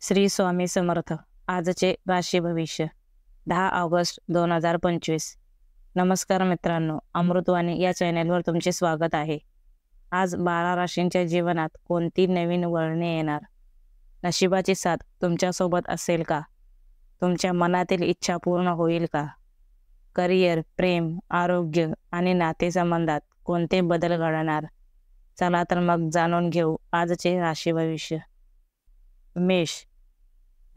श्री स्वामी समर्थ. आजचे राशी भविष्य 10 ऑगस्ट 2025. नमस्कार मित्रांनो, अमृतवाणी या चॅनलवर तुमचे स्वागत आहे. आज 12 राशींच्या जीवनात कोणती नवीन वळणे येणार? नशिबाची साथ तुमच्यासोबत असेल का? तुमच्या मनातील इच्छा पूर्ण होईल का? करिअर, प्रेम, आरोग्य आणि नातेसंबंधात कोणते बदल घडणार? चला तर मग जाणून घेऊ आजचे राशी भविष्य. मेष.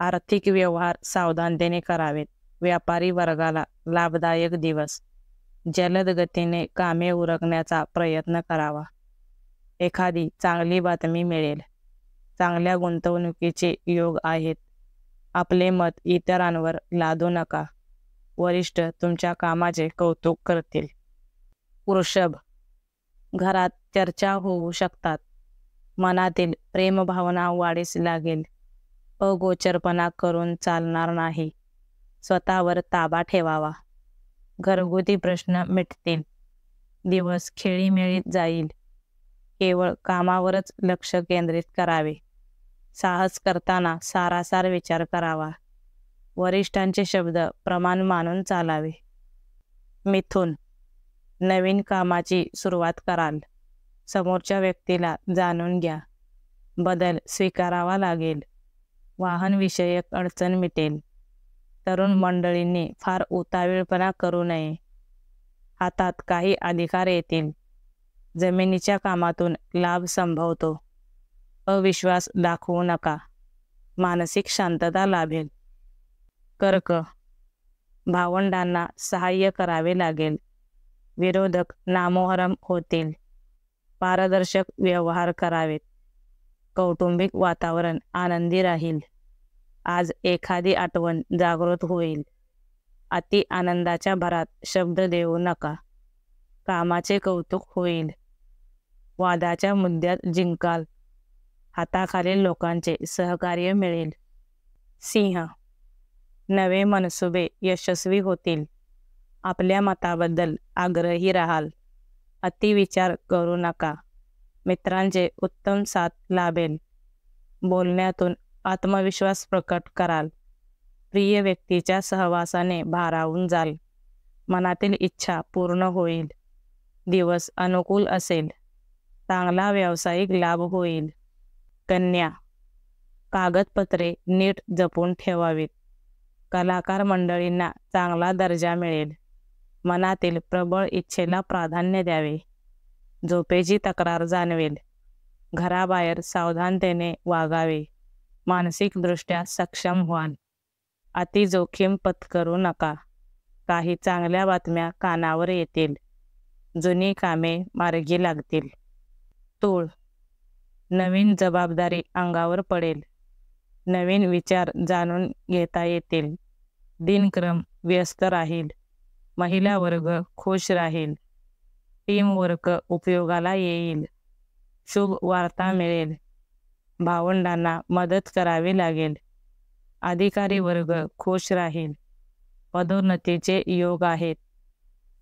आर्थिक व्यवहार सावधानतेने करावेत. व्यापारी वर्गाला लाभदायक दिवस. जलद गतीने कामे उरकण्याचा प्रयत्न करावा. एखादी चांगली बातमी मिळेल. चांगल्या गुंतवणुकीचे योग आहेत. आपले मत इतरांवर लादू नका. वरिष्ठ तुमच्या कामाचे कौतुक करतील. वृषभ. घरात चर्चा होऊ शकतात. मनातील प्रेमभावना वाढीस लागेल. अगोचरपणा करून चालणार नाही. स्वतःवर ताबा ठेवावा. घरगुती प्रश्न मिटतील. दिवस खेळीमेळीत जाईल. केवळ कामावरच लक्ष केंद्रित करावे. साहस करताना सारासार विचार करावा. वरिष्ठांचे शब्द प्रमाण मानून चालावे. मिथुन. नवीन कामाची सुरुवात कराल. समोरच्या व्यक्तीला जाणून घ्या. बदल स्वीकारावा लागेल. वाहनविषयक अडचण मिटेल. तरुण मंडळींनी फार उतावीळपणा करू नये. हातात काही अधिकार येतील. जमिनीच्या कामातून लाभ संभवतो. अविश्वास दाखवू नका. मानसिक शांतता लाभेल. कर्क. भावंडांना सहाय्य करावे लागेल. विरोधक नामोहरम होतील. पारदर्शक व्यवहार करावेत. कौटुंबिक वातावरण आनंदी राहील. आज एखादी आठवण जागृत होईल. अति आनंदाच्या भरात शब्द देऊ नका. कामाचे कौतुक होईल. वादाच्या मुद्द्यात जिंकाल. हाताखालील लोकांचे सहकार्य मिळेल. सिंह. नवे मनसुबे यशस्वी होतील. आपल्या मताबद्दल आग्रही राहाल. अतिविचार करू नका. मित्रांचे उत्तम साथ लाभेल. बोलण्यातून आत्मविश्वास प्रकट कराल. प्रिय व्यक्तीच्या सहवासाने भारावून जाल. मनातील इच्छा पूर्ण होईल. दिवस अनुकूल असेल. चांगला व्यावसायिक लाभ होईल. कन्या. कागदपत्रे नीट जपून ठेवावीत. कलाकार मंडळींना चांगला दर्जा मिळेल. मनातील प्रबळ इच्छेला प्राधान्य द्यावे. झोपेची तक्रार जाणवेल. घराबाहेर सावधानतेने वागावे. मानसिकदृष्ट्या सक्षम व्हाल. अति जोखीम पत्करू नका. काही चांगल्या बातम्या कानावर येतील. जुनी कामे मार्गी लागतील. तूळ. नवीन जबाबदारी अंगावर पडेल. नवीन विचार जाणून घेता येतील. दिनक्रम व्यस्त राहील. महिला वर्ग खुश राहील. टीमवर्क उपयोगाला येईल. शुभ वार्ता मिळेल. भावंडांना मदत करावी लागेल. अधिकारी वर्ग खुश राहील. पदोन्नतीचे योग आहेत.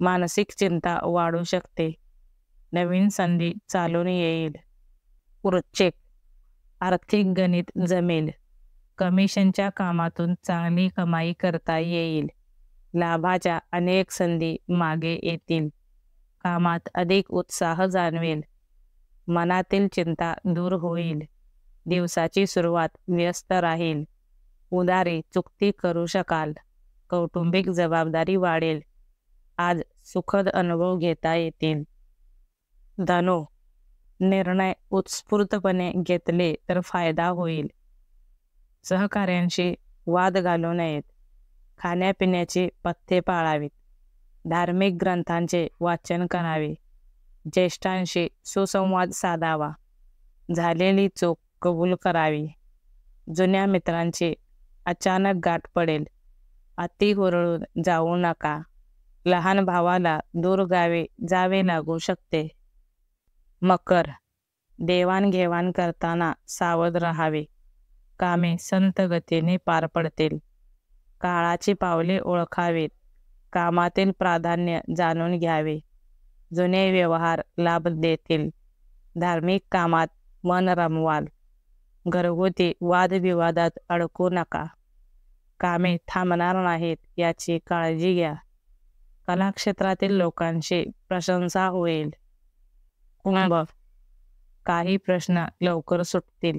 मानसिक चिंता वाढू शकते. नवीन संधी चालून येईल. वृश्चिक. आर्थिक गणित जमेल. कमिशनच्या कामातून चांगली कमाई करता येईल. लाभाच्या अनेक संधी मागे येतील. कामात अधिक उत्साह जाणवेल. मनातील चिंता दूर होईल. दिवसाची सुरुवात व्यस्त राहील. उदारी चुकती करू शकाल. कौटुंबिक जबाबदारी वाढेल. आज सुखद अनुभव घेता येतील. धनु. निर्णय उत्स्फूर्तपणे घेतले तर फायदा होईल. सहकाऱ्यांशी वाद घालू नयेत. खाण्यापिण्याची पथ्ये पाळावीत. धार्मिक ग्रंथांचे वाचन करावे. ज्येष्ठांशी सुसंवाद साधावा. झालेली चूक कबूल करावी. जुन्या मित्रांची अचानक गाठ पडेल. अति हुरळून जाऊ नका. लहान भावाला दूर गावी जावे लागू शकते. मकर. देवाणघेवाण करताना सावध राहावे. कामे संत गतीने पार पडतील. काळाची पावले ओळखावीत. कामातील प्राधान्य जाणून घ्यावे. जुने व्यवहार लाभ देतील. धार्मिक कामात मन रमवाल. घरगुती वादविवादात अडकू नका. कामे थांबणार नाहीत याची काळजी घ्या. कलाक्षेत्रातील लोकांची प्रशंसा होईल. कुंभ, काही प्रश्न लवकर सुटतील.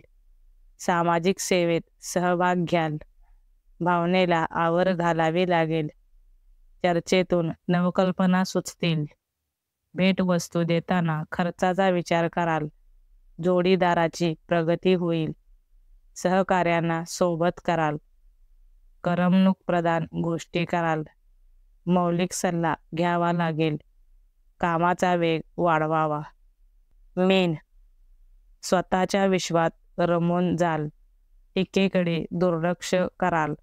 सामाजिक सेवेत सहभाग घ्याल. भावनेला आवर घालावी लागेल. चर्चेतून नवकल्पना सुचतील. भेटवस्तू देताना खर्चाचा विचार कराल. जोडीदाराची प्रगती होईल. सहकार्यांना सोबत कराल. करमणूक प्रदान गोष्टी कराल. मौलिक सल्ला घ्यावा लागेल. कामाचा वेग वाढवावा. मीन, स्वतःच्या विश्वात रमून जाल. टीकेकडे दुर्लक्ष कराल.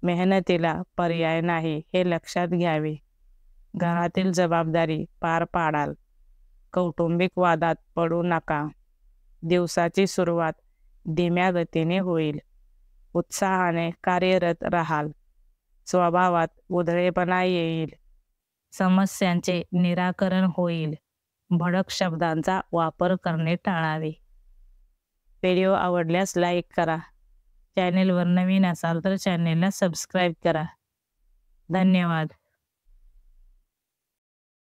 मेहनतीला पर्याय नाही हे लक्षात घ्यावे. घरातील जबाबदारी पार पाडाल. कौटुंबिक वादात पडू नका. दिवसाची सुरुवात धीम्या गतीने होईल. उत्साहाने कार्यरत राहाल. स्वभावात उधळेपणा येईल. समस्यांचे निराकरण होईल. भडक शब्दांचा वापर करणे टाळावे. व्हिडिओ आवडल्यास लाईक करा. चॅनेलवर नवीन असाल तर चॅनेलला सबस्क्राईब करा. धन्यवाद.